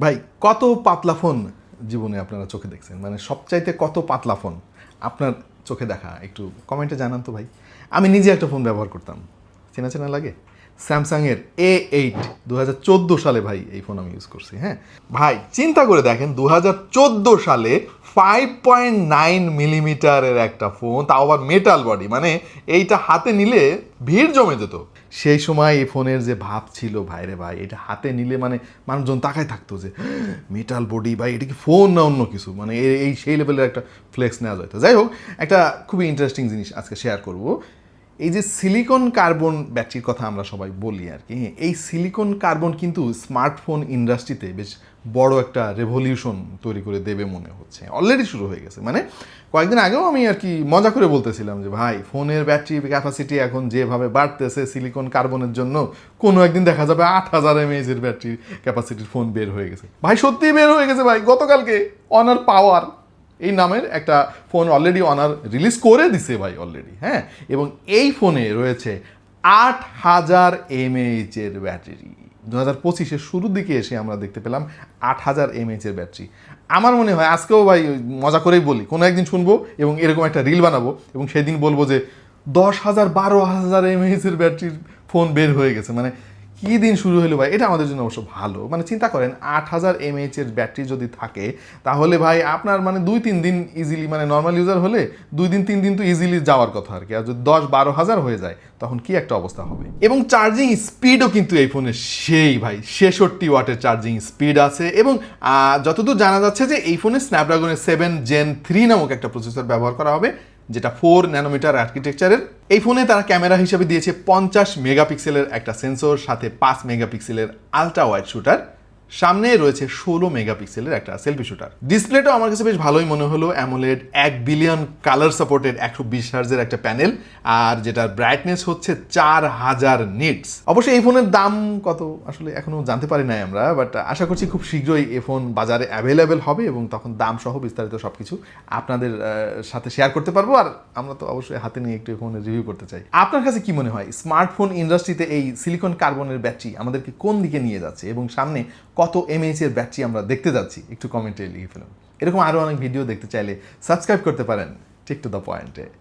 ভাই কত পাতলা ফোন জীবনে আপনারা চোখে দেখছেন, মানে সবচাইতে কত পাতলা ফোন আপনার চোখে দেখা একটু কমেন্টে জানান তো ভাই। আমি নিজে একটা ফোন ব্যবহার করতাম, চেনা চেনা লাগে, স্যামসাংয়ের A8 2014 সালে ভাই এই ফোন আমি ইউজ করছি। হ্যাঁ ভাই চিন্তা করে দেখেন 2014 সালে 5.9 মিলিমিটারের একটা ফোন, তাও আবার মেটাল বডি, মানে এইটা হাতে নিলে ভিড় জমে যেত। সেই সময় এই ফোনের যে ভাব ছিল ভাই রে ভাই, এটা হাতে নিলে মানে মানুষজন তাকায় থাকতো যে মেটাল বডি ভাই, এটা কি ফোন না অন্য কিছু, মানে এই সেই লেভেলের একটা ফ্লেক্স নেওয়া যেত। যাই হোক, একটা খুবই ইন্টারেস্টিং জিনিস আজকে শেয়ার করব। এই যে সিলিকন কার্বন ব্যাটারির কথা আমরা সবাই বলি আর কি, এই সিলিকন কার্বন কিন্তু স্মার্টফোন ইন্ডাস্ট্রিতে বেশ বড় একটা রেভলিউশন তৈরি করে দেবে মনে হচ্ছে, অলরেডি শুরু হয়ে গেছে। মানে কয়েকদিন আগেও আমি আর কি মজা করে বলতেছিলাম যে ভাই ফোনের ব্যাটারি ক্যাপাসিটি এখন যেভাবে বাড়তেছে সিলিকন কার্বনের জন্য, কোনো একদিন দেখা যাবে 8000 mAh-এর ব্যাটারি ক্যাপাসিটির ফোন বের হয়ে গেছে। ভাই সত্যিই বের হয়ে গেছে ভাই, গতকালকে অনার পাওয়ার এই নামের একটা ফোন অলরেডি অনার রিলিজ করে দিছে ভাই অলরেডি। হ্যাঁ, এবং এই ফোনে রয়েছে 8000 mAh-এর ব্যাটারি। 2025-এর শুরুর দিকে এসে আমরা দেখতে পেলাম 8000 mAh-এর ব্যাটারি। আমার মনে হয় আজকেও ভাই মজা করেই বলি, কোনো একদিন শুনবো এবং এরকম একটা রিল বানাবো এবং সেদিন বলবো যে 10,000 12,000 mAh-এর ব্যাটারির ফোন বের হয়ে গেছে। মানে কী দিন শুরু হলো ভাই, এটা আমাদের জন্য অবশ্য ভালো। মানে চিন্তা করেন 8000 mAh-এর ব্যাটারি যদি থাকে তাহলে ভাই আপনার মানে 2-3 দিন ইজিলি, মানে নর্মাল ইউজার হলে 2-3 দিন তো ইজিলি যাওয়ার কথা আর কি। আর যদি 10-12 হাজার হয়ে যায় তখন কি একটা অবস্থা হবে। এবং চার্জিং স্পিডও কিন্তু এই ফোনের সেই ভাই 66 ওয়াটের চার্জিং স্পিড আছে। এবং যতদূর জানা যাচ্ছে যে এই ফোনে স্ন্যাপড্রাগনের 7 Gen 3 নামক একটা প্রসেসর ব্যবহার করা হবে, যেটা 4 ন্যানোমিটার আর্কিটেকচারের। এই ফোনে তারা ক্যামেরা হিসেবে দিয়েছে 50 মেগাপিক্সেলের একটা সেন্সর, সাথে 5 মেগাপিক্সেলের আলট্রা ওয়াইড শুটার, সামনে রয়েছে 16 মেগাপিক্সেলের একটা সেলফি শুটার। ডিসপ্লেটাও আমার কাছে বেশ ভালোই মনে হলো, অ্যামোলেড 1 বিলিয়ন কালার সাপোর্টেড 120 হার্জের একটা প্যানেল, আর যেটার ব্রাইটনেস হচ্ছে 4000 নিটস। অবশ্যই এই ফোনের দাম কত আসলে এখনো জানতে পারি নাই আমরা, বাট আশা করছি খুব শীঘ্রই এই ফোন বাজারে অ্যাভেলেবেল হবে এবং তখন দাম সহ বিস্তারিত সবকিছু আপনাদের সাথে শেয়ার করতে পারবো। আর আমরা তো অবশ্যই হাতে নিয়ে একটু ফোনের রিভিউ করতে চাই। আপনার কাছে কি মনে হয় স্মার্টফোন ইন্ডাস্ট্রিতে এই সিলিকন কার্বনের ব্যাটারি আমাদেরকে কোন দিকে নিয়ে যাচ্ছে এবং সামনে কত mAh-এর ব্যাটারি আমরা দেখতে যাচ্ছি? একটু কমেন্টে লিখে ফেলুন। এরকম আরও অনেক ভিডিও দেখতে চাইলে সাবস্ক্রাইব করতে পারেন ঠিক টু দ্য পয়েন্টে।